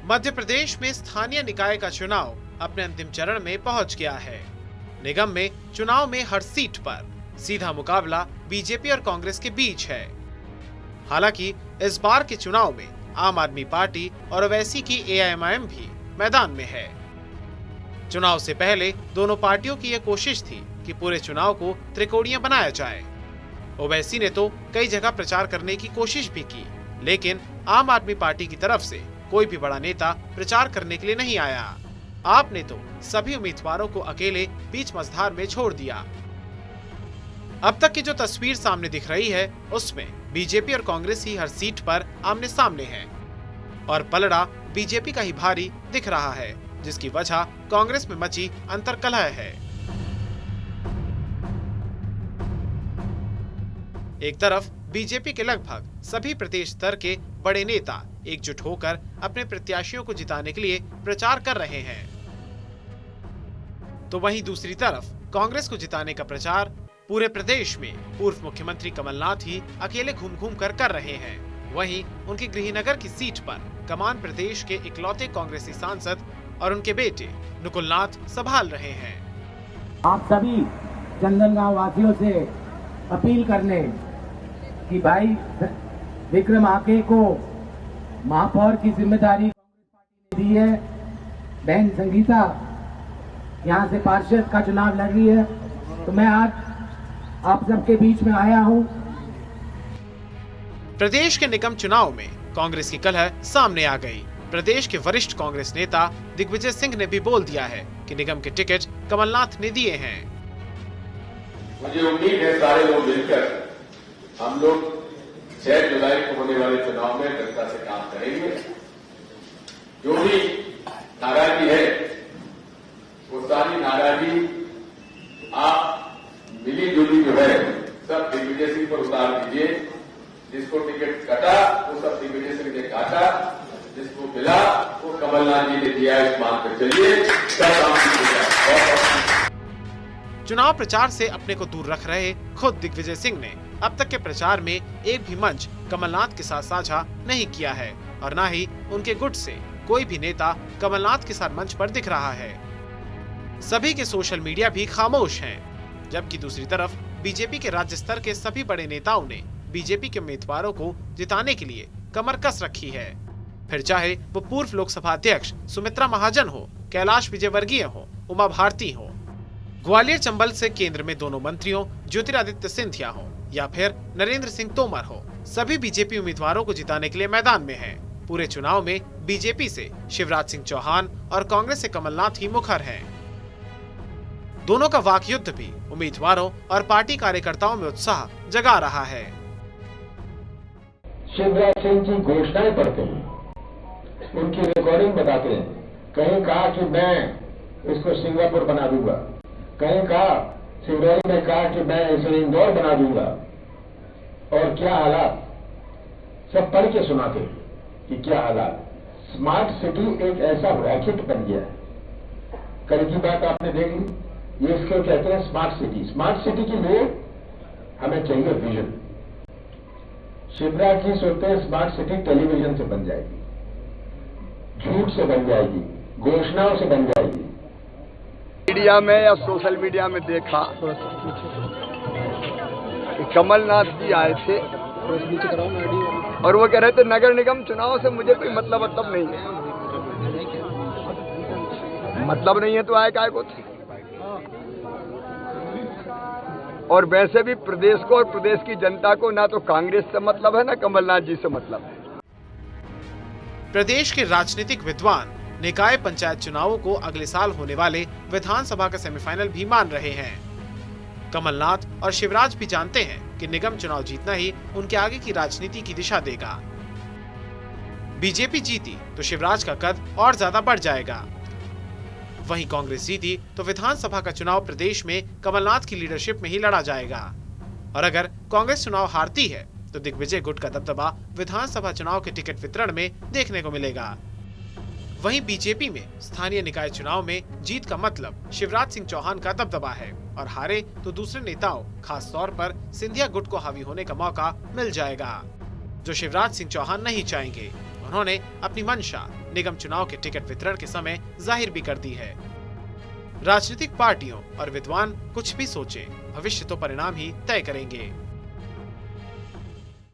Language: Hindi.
मध्य प्रदेश में स्थानीय निकाय का चुनाव अपने अंतिम चरण में पहुंच गया है। निगम में चुनाव में हर सीट पर सीधा मुकाबला बीजेपी और कांग्रेस के बीच है। हालांकि इस बार के चुनाव में आम आदमी पार्टी और ओवैसी की एआईएमआईएम भी मैदान में है। चुनाव से पहले दोनों पार्टियों की यह कोशिश थी कि पूरे चुनाव को त्रिकोणीय बनाया जाए। ओवैसी ने तो कई जगह प्रचार करने की कोशिश भी की, लेकिन आम आदमी पार्टी की तरफ से कोई भी बड़ा नेता प्रचार करने के लिए नहीं आया। आपने तो सभी उम्मीदवारों को अकेले बीच मझधार में छोड़ दिया। अब तक की जो तस्वीर सामने दिख रही है उसमें बीजेपी और कांग्रेस ही हर सीट पर आमने सामने हैं और पलड़ा बीजेपी का ही भारी दिख रहा है, जिसकी वजह कांग्रेस में मची अंतर्कलह है। एक तरफ बीजेपी के लगभग सभी प्रदेश स्तर के बड़े नेता एकजुट होकर अपने प्रत्याशियों को जिताने के लिए प्रचार कर रहे हैं, तो वहीं दूसरी तरफ कांग्रेस को जिताने का प्रचार पूरे प्रदेश में पूर्व मुख्यमंत्री कमलनाथ ही अकेले घूम कर रहे हैं। वहीं उनके गृहनगर की सीट पर कमान प्रदेश के इकलौते कांग्रेसी सांसद और उनके बेटे नुकुलनाथ संभाल रहे हैं। आप सभी चंदनगांव वासियों से अपील करने कि भाई विक्रम आके को महापौर की जिम्मेदारी कांग्रेस पार्टी ने दी है। बहन संगीता यहाँ से पार्षद का चुनाव लड़ रही है, तो मैं आज आप सबके बीच में आया हूँ। प्रदेश के निगम चुनाव में कांग्रेस की कलह सामने आ गई। प्रदेश के वरिष्ठ कांग्रेस नेता दिग्विजय सिंह ने भी बोल दिया है कि निगम के टिकट कमलनाथ ने दिए हैं। मुझे उम्मीद है सारे लोग मिलकर हम लोग 6 जुलाई को होने वाले चुनाव में जनता से काम करेंगे। जो भी नाराजगी है वो सारी नाराजगी आप मिली जुली जो है सब दिग्विजय सिंह पर उतार दीजिए। जिसको टिकट कटा वो सब दिग्विजय सिंह ने काटा, जिसको मिला वो कमलनाथ जी ने दिया। इस मान पर चलिए, सब काम। चुनाव प्रचार से अपने को दूर रख रहे खुद दिग्विजय सिंह ने अब तक के प्रचार में एक भी मंच कमलनाथ के साथ साझा नहीं किया है और न ही उनके गुट से कोई भी नेता कमलनाथ के साथ मंच पर दिख रहा है। सभी के सोशल मीडिया भी खामोश हैं, जबकि दूसरी तरफ बीजेपी के राज्य स्तर के सभी बड़े नेताओं ने बीजेपी के उम्मीदवारों को जिताने के लिए कमर कस रखी है। फिर चाहे वो पूर्व लोकसभा अध्यक्ष सुमित्रा महाजन हो, कैलाश विजयवर्गीय हो, उमा भारती हो, ग्वालियर चंबल से केंद्र में दोनों मंत्रियों ज्योतिरादित्य सिंधिया हो या फिर नरेंद्र सिंह तोमर हो, सभी बीजेपी उम्मीदवारों को जिताने के लिए मैदान में हैं। पूरे चुनाव में बीजेपी से शिवराज सिंह चौहान और कांग्रेस से कमलनाथ ही मुखर हैं। दोनों का वाक युद्ध भी उम्मीदवारों और पार्टी कार्यकर्ताओं में उत्साह जगा रहा है। शिवराज सिंह जी घोषणाएं पढ़ते हैं, उनकी रिकॉर्डिंग बताते हैं। कहीं कहा कि मैं इसको सिंगापुर बना दूंगा, कहीं कहा शिवराज ने कहा कि मैं इसे इंदौर बना दूंगा, और क्या हालात सब पढ़ के सुनाते हैं कि क्या हालात। स्मार्ट सिटी एक ऐसा रैकेट बन गया है। कल की बात आपने देख ली, ये इसको कहते हैं स्मार्ट सिटी। स्मार्ट सिटी के लिए हमें चाहिए विजन। शिवराज जी सोचते हैं स्मार्ट सिटी टेलीविजन से बन जाएगी, झूठ से बन जाएगी, घोषणाओं से बन जाएगी। मीडिया में या सोशल मीडिया में देखा कि कमलनाथ जी आए थे और वो कह रहे थे नगर निगम चुनाव से मुझे कोई मतलब नहीं है। मतलब नहीं है तो आए काय को थे। और वैसे भी प्रदेश को और प्रदेश की जनता को ना तो कांग्रेस से मतलब है ना कमलनाथ जी से मतलब है। प्रदेश के राजनीतिक विद्वान निकाय पंचायत चुनावों को अगले साल होने वाले विधानसभा का सेमीफाइनल भी मान रहे हैं। कमलनाथ और शिवराज भी जानते हैं कि निगम चुनाव जीतना ही उनके आगे की राजनीति की दिशा देगा। बीजेपी जीती तो शिवराज का कद और ज्यादा बढ़ जाएगा। वहीं कांग्रेस जीती तो विधानसभा का चुनाव प्रदेश में कमलनाथ की लीडरशिप में ही लड़ा जाएगा। और अगर कांग्रेस चुनाव हारती है तो दिग्विजय गुट का दबदबा विधानसभा चुनाव के टिकट वितरण में देखने को मिलेगा। वहीं बीजेपी में स्थानीय निकाय चुनाव में जीत का मतलब शिवराज सिंह चौहान का दबदबा है और हारे तो दूसरे नेताओं खास तौर पर सिंधिया गुट को हावी होने का मौका मिल जाएगा, जो शिवराज सिंह चौहान नहीं चाहेंगे। उन्होंने अपनी मंशा निगम चुनाव के टिकट वितरण के समय जाहिर भी कर दी है। राजनीतिक पार्टियों और विद्वान कुछ भी सोचें, भविष्य तो परिणाम ही तय करेंगे।